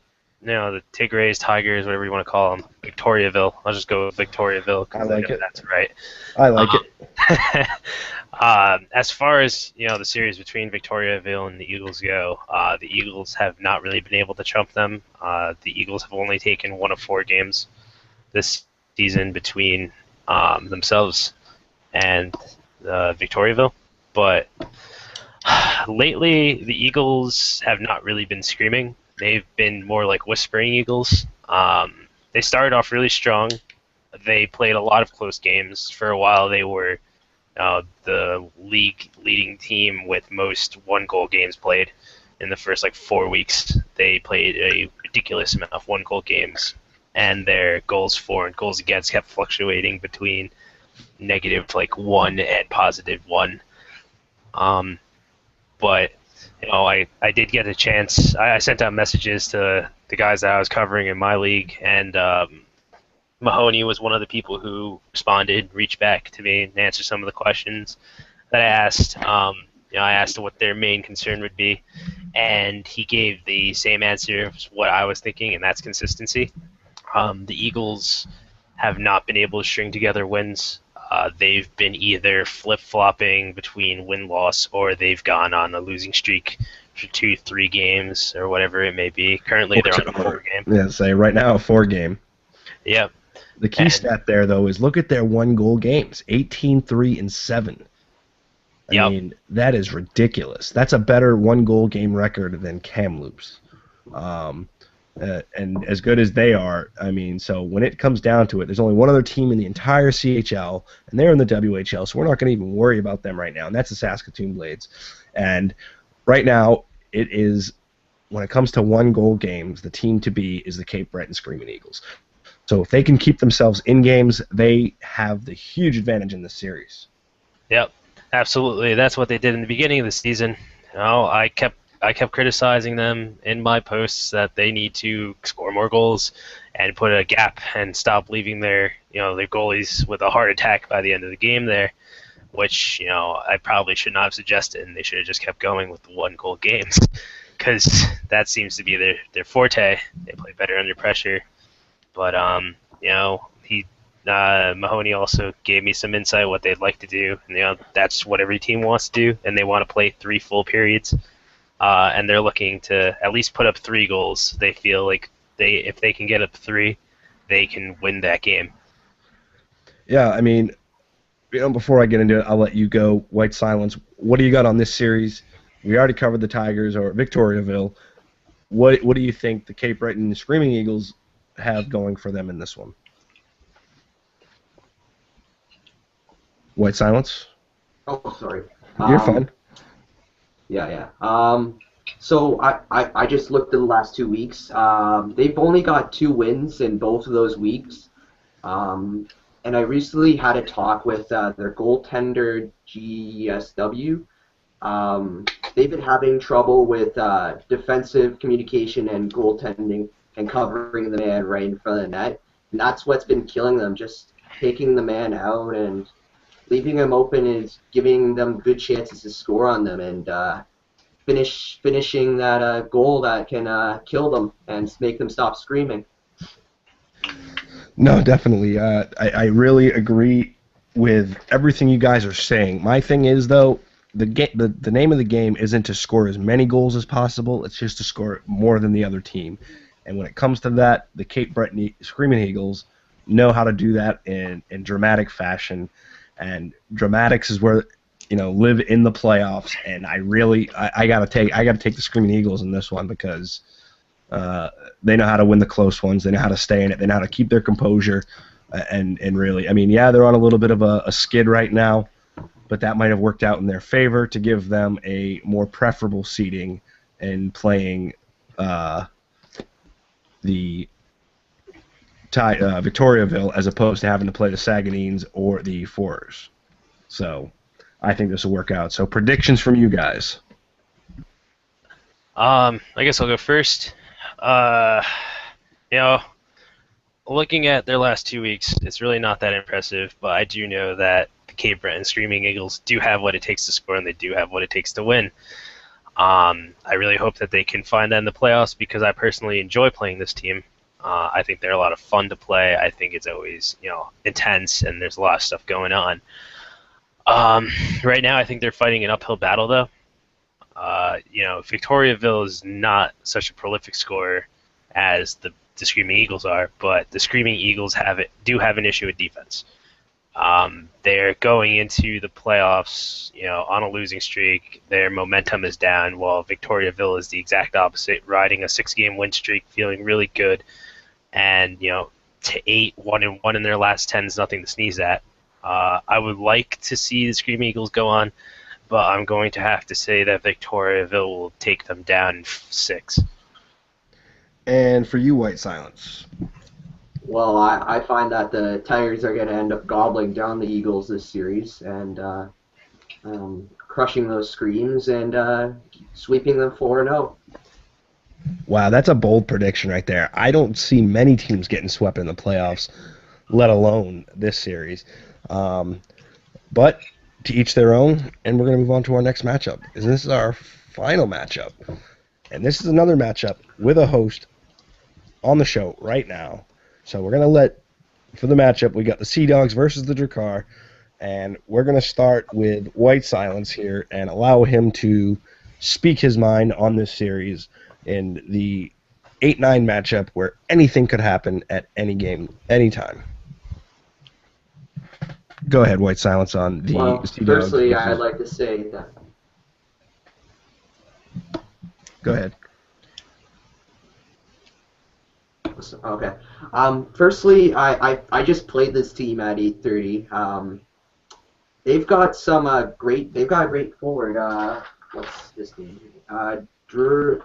Tigres, Tigers, whatever you want to call them, Victoriaville. I'll just go with Victoriaville because I like it. That's right. I like it. As far as the series between Victoriaville and the Eagles go, the Eagles have not really been able to trump them. The Eagles have only taken 1 of 4 games this season between themselves and Victoriaville, but lately the Eagles have not really been screaming. They've been more like whispering Eagles. They started off really strong. They played a lot of close games. For a while they were the league leading team with most 1-goal games played. In the first 4 weeks, they played a ridiculous amount of 1-goal games, and their goals for and goals against kept fluctuating between -1 and +1. But I did get a chance. I sent out messages to the guys that I was covering in my league, and Mahoney was one of the people who responded, reached back to me, and answered some of the questions that I asked. I asked what their main concern would be, and he gave the same answer as what I was thinking, and that's consistency. The Eagles have not been able to string together wins. They've been either flip-flopping between win-loss, or they've gone on a losing streak for 2-3 games, or whatever it may be. Currently, they're on a 4-game. Yeah, say right now a 4-game. Yep. The key stat there, though, is look at their 1-goal games, 18-3 and 7. I mean, that is ridiculous. That's a better 1-goal game record than Kamloops. and as good as they are, I mean, so when it comes down to it, there's only one other team in the entire CHL, and they're in the WHL, so we're not going to even worry about them right now, and that's the Saskatoon Blades. And right now, it is, when it comes to one-goal games, the team to beat is the Cape Breton Screaming Eagles. So if they can keep themselves in games, they have the huge advantage in this series. Yep, absolutely. That's what they did in the beginning of the season. I kept criticizing them in my posts that they need to score more goals and put a gap and stop leaving their goalies with a heart attack by the end of the game there, which I probably should not have suggested, and they should have just kept going with the 1-goal games because that seems to be their forte. They play better under pressure, but Mahoney also gave me some insight what they'd like to do, and that's what every team wants to do, and they want to play 3 full periods, and they're looking to at least put up 3 goals. They feel like if they can get up 3, they can win that game. Yeah, I mean, before I get into it, I'll let you go. White Silence, what do you got on this series? We already covered the Tigers or Victoriaville. What do you think the Cape Breton Screaming Eagles have going for them in this one? White Silence? Oh, sorry. You're fine. Yeah. So I just looked at the last 2 weeks. They've only got 2 wins in both of those weeks. And I recently had a talk with their goaltender, GSW. They've been having trouble with defensive communication and goaltending and covering the man right in front of the net. And that's what's been killing them, just taking the man out and leaving them open is giving them good chances to score on them and finishing that goal that can kill them and make them stop screaming. No, definitely. I really agree with everything you guys are saying. My thing is, though, the name of the game isn't to score as many goals as possible. It's just to score more than the other team. And when it comes to that, the Cape Breton Screaming Eagles know how to do that in dramatic fashion. And dramatics is where live in the playoffs. And I gotta take the Screaming Eagles in this one because they know how to win the close ones. They know how to stay in it. They know how to keep their composure. And really, I mean, yeah, they're on a little bit of a skid right now, but that might have worked out in their favor to give them a more preferable seeding in playing the Victoriaville as opposed to having to play the Saguenayens or the Forers. So I think this will work out. So predictions from you guys. I guess I'll go first. Looking at their last 2 weeks, it's really not that impressive, but I do know that the Cape Breton Screaming Eagles do have what it takes to score, and they do have what it takes to win. I really hope that they can find that in the playoffs because I personally enjoy playing this team. I think they're a lot of fun to play. I think it's always, intense, and there's a lot of stuff going on. Right now, I think they're fighting an uphill battle, though. Victoriaville is not such a prolific scorer as the Screaming Eagles are, but the Screaming Eagles do have an issue with defense. They're going into the playoffs, on a losing streak. Their momentum is down, while Victoriaville is the exact opposite, riding a 6-game win streak, feeling really good. And, to 8-1-1 in their last 10 is nothing to sneeze at. I would like to see the Screaming Eagles go on, but I'm going to have to say that Victoriaville will take them down in 6. And for you, White Silence. Well, I find that the Tigers are going to end up gobbling down the Eagles this series and crushing those Screams and sweeping them 4-0. Wow, that's a bold prediction right there. I don't see many teams getting swept in the playoffs, let alone this series. But to each their own, and we're going to move on to our next matchup. This is our final matchup. And this is another matchup with a host on the show right now. So we're going to for the matchup, we got the Sea Dogs versus the Drakkar, and we're going to start with White Silence here and allow him to speak his mind on this series in the 8-9 matchup where anything could happen at any game, anytime. Go ahead, White Silence on the Sea Dogs. Firstly, I'd like to say that. Go ahead. Okay. Firstly, I just played this team at 8:30. They've got some they've got a great forward. What's his name? Drew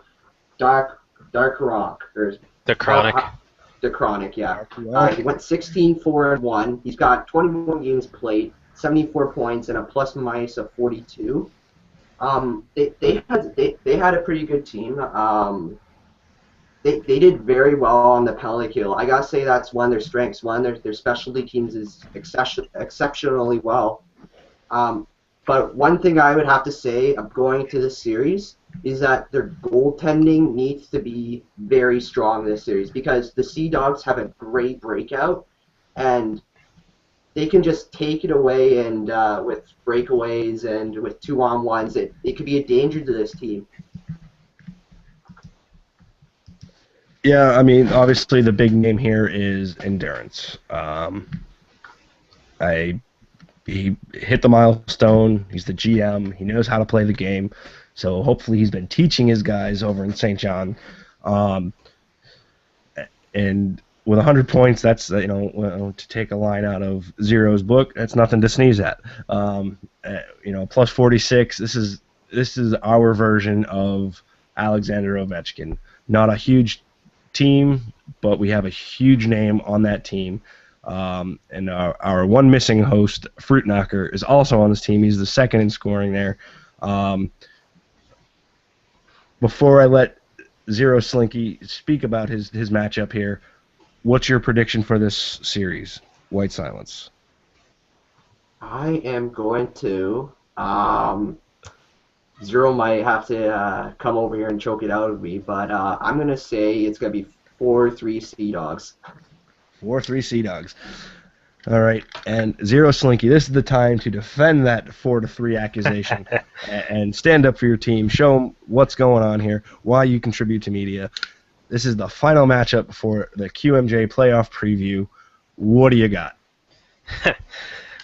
Dark Dark Rock or The how, Chronic. the Chronic, yeah. Rock. He went 16-4-1. He's got 21 games played, 74 points, and a plus minus of 42. They had a pretty good team. They did very well on the penalty kill. I gotta say that's one of their strengths. One of their specialty teams is exceptionally well. But one thing I would have to say of going to this series is that their goaltending needs to be very strong this series because the Sea Dogs have a great breakout and they can just take it away and with breakaways and with 2-on-1s, it could be a danger to this team. Yeah, I mean, obviously the big name here is Endurance. He hit the milestone. He's the GM. He knows how to play the game. So hopefully he's been teaching his guys over in St. John. And with 100 points, that's, to take a line out of Zero's book, that's nothing to sneeze at. Plus 46, this is our version of Alexander Ovechkin. Not a huge team, but we have a huge name on that team. And our one missing host, Fruit Knocker, is also on this team. He's the second in scoring there. Before I let Zero Slinky speak about his matchup here, what's your prediction for this series, White Silence? I am going to. Zero might have to come over here and choke it out of me, but I'm going to say it's going to be 4-3 Sea Dogs. 4-3 Sea Dogs. All right, and Zero Slinky, this is the time to defend that 4-3 accusation and stand up for your team. Show them what's going on here, why you contribute to media. This is the final matchup for the QMJ Playoff Preview. What do you got?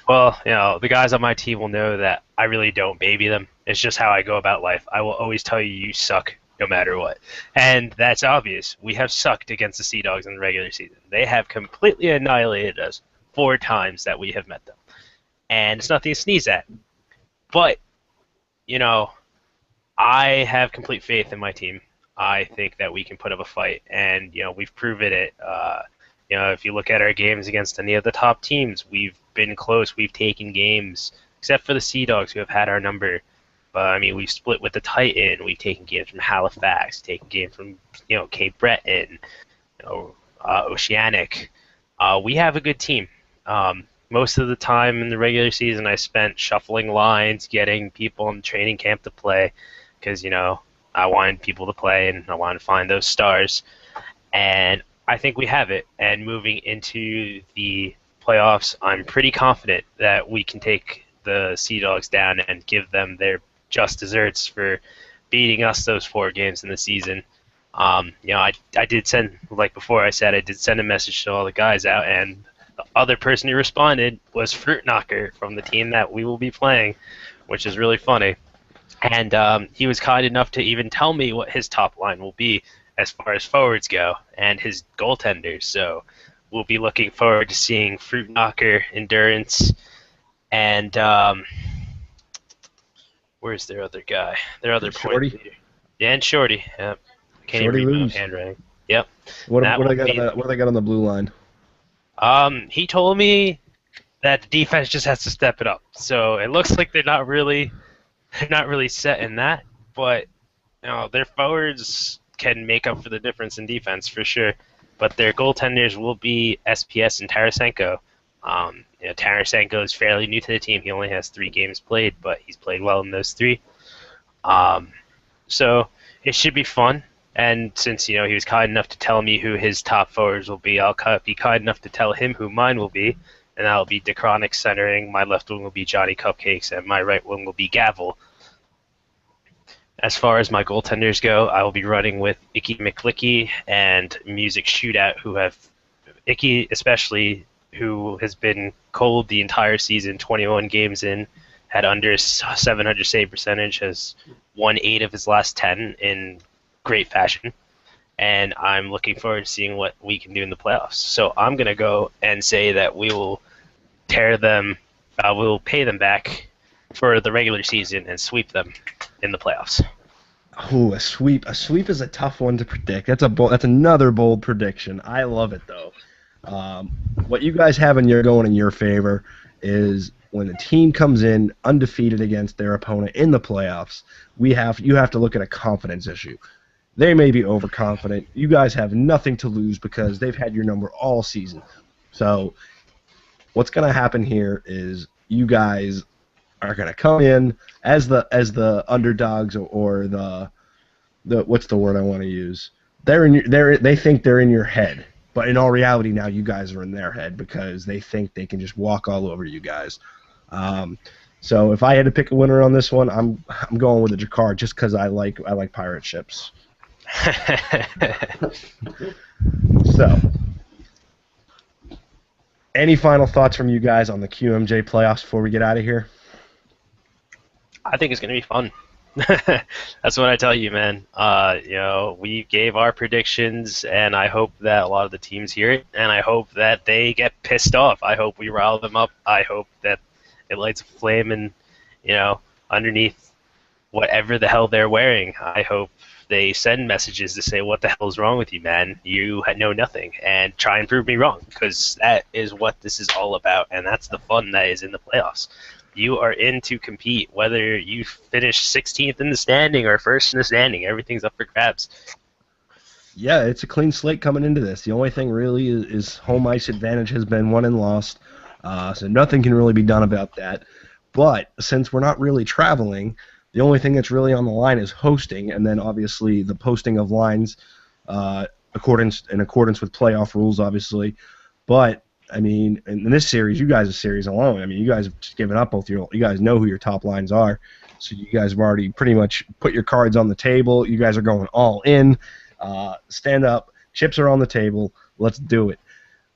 Well, the guys on my team will know that I really don't baby them. It's just how I go about life. I will always tell you suck no matter what. And that's obvious. We have sucked against the Sea Dogs in the regular season. They have completely annihilated us 4 times that we have met them. And it's nothing to sneeze at. But, I have complete faith in my team. I think that we can put up a fight. And, we've proven it. If you look at our games against any of the top teams, we've been close. We've taken games, except for the Sea Dogs who have had our number. But, we've split with the Titan. We've taken games from Halifax, taken games from, Cape Breton, Oceanic. We have a good team. Most of the time in the regular season, I spent shuffling lines, getting people in training camp to play, because, I wanted people to play and I wanted to find those stars. And I think we have it. And moving into the playoffs, I'm pretty confident that we can take the Sea Dogs down and give them their just desserts for beating us those 4 games in the season. I did send, like before I said, I did send a message to all the guys out, and the other person who responded was Fruit Knocker from the team that we will be playing, which is really funny. And he was kind enough to even tell me what his top line will be as far as forwards go and his goaltenders. So we'll be looking forward to seeing Fruit Knocker, Endurance, and where's their other guy? Their other Shorty? point leader. Yeah, and Shorty. Yep. Can't Shorty even read my lose. handwriting. Yep. What That do will they got? be- What do they got on the blue line? He told me that the defense just has to step it up. So it looks like they're not really set in that, but their forwards can make up for the difference in defense for sure. But their goaltenders will be SPS and Tarasenko. Tarasenko is fairly new to the team. He only has 3 games played, but he's played well in those 3. So it should be fun. And since he was kind enough to tell me who his top forwards will be, I'll be kind enough to tell him who mine will be. And that'll be DeChronic centering. My left wing will be Johnny Cupcakes, and my right wing will be Gavel. As far as my goaltenders go, I will be running with Icky McLicky and Music Shootout, who have Icky especially, who has been cold the entire season, 21 games in, had under 700 save percentage, has won 8 of his last 10 in great fashion. and I'm looking forward to seeing what we can do in the playoffs. So I'm going to go and say that we will tear them, we'll pay them back for the regular season and sweep them in the playoffs. Ooh, a sweep. A sweep is a tough one to predict. That's another bold prediction. I love it though. What you guys have going in your favor is when a team comes in undefeated against their opponent in the playoffs, you have to look at a confidence issue. They may be overconfident. You guys have nothing to lose because they've had your number all season. So what's going to happen here is you guys are going to come in as the underdogs or the what's the word I want to use? They think they're in your head, but in all reality now you guys are in their head because they think they can just walk all over you guys. So if I had to pick a winner on this one, I'm going with the Jakar just because I like pirate ships. So, any final thoughts from you guys on the QMJ playoffs before we get out of here? I think it's going to be fun. That's what I tell you, man. We gave our predictions, and I hope that a lot of the teams hear it, and I hope that they get pissed off. I hope we rile them up. I hope that it lights a flame and, underneath whatever the hell they're wearing. I hope they send messages to say, what the hell is wrong with you, man? You know nothing, and try and prove me wrong, because that is what this is all about, and that's the fun that is in the playoffs. You are in to compete, whether you finish 16th in the standing or first in the standing. Everything's up for grabs. Yeah, it's a clean slate coming into this. The only thing really is home ice advantage has been won and lost, so nothing can really be done about that. But since we're not really traveling, the only thing that's really on the line is hosting, and then obviously the posting of lines in accordance with playoff rules, obviously. But I mean, in this series, you guys' series alone, I mean, you guys have just given up you guys know who your top lines are, so you guys have already pretty much put your cards on the table. You guys are going all in. Stand up. Chips are on the table. Let's do it.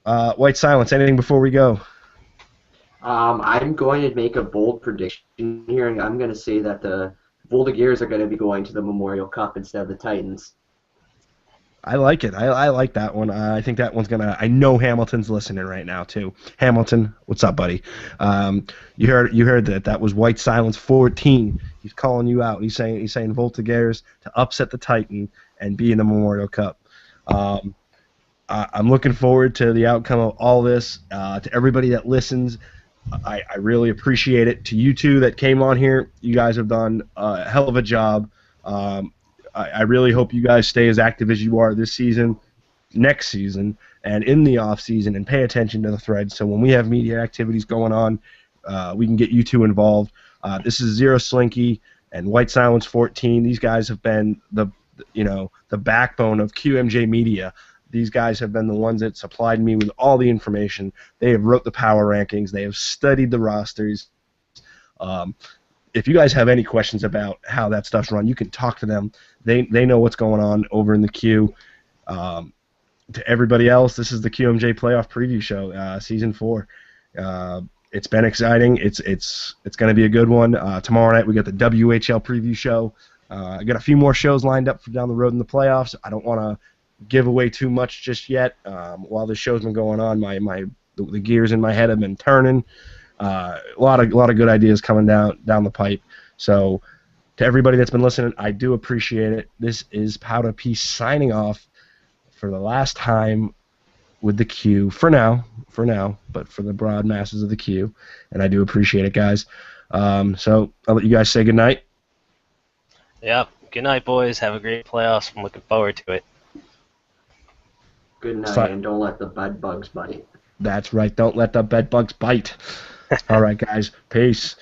White Silence, anything before we go? I'm going to make a bold prediction here, and I'm going to say that the Voltigeurs are going to be going to the Memorial Cup instead of the Titans. I like it. I like that one. I think that one's gonna. I know Hamilton's listening right now too. Hamilton, what's up, buddy? You heard that was White Silence 14. He's calling you out. He's saying Voltigeurs to upset the Titan and be in the Memorial Cup. I'm looking forward to the outcome of all this. To everybody that listens, I really appreciate it. To you two that came on here, you guys have done a hell of a job. I really hope you guys stay as active as you are this season, next season, and in the off season, and pay attention to the threads. So when we have media activities going on, we can get you two involved. This is Zero Slinky and White Silence 14. These guys have been the backbone of QMJ Media. These guys have been the ones that supplied me with all the information. They have wrote the power rankings. They have studied the rosters. If you guys have any questions about how that stuff's run, you can talk to them. They know what's going on over in the queue. To everybody else, this is the QMJ Playoff Preview Show, Season 4. It's been exciting. It's going to be a good one. Tomorrow night we got the WHL Preview Show. I got a few more shows lined up for down the road in the playoffs. I don't want to give away too much just yet. While this show's been going on, the gears in my head have been turning. A lot of good ideas coming down the pipe. So to everybody that's been listening, I do appreciate it. This is Powder Piece signing off for the last time with the Q for now, but for the broad masses of the Q, and I do appreciate it, guys. So I'll let you guys say goodnight. Yep. Good night, boys. Have a great playoffs. I'm looking forward to it. Good night, and don't let the bed bugs bite. That's right. Don't let the bed bugs bite. All right, guys. Peace.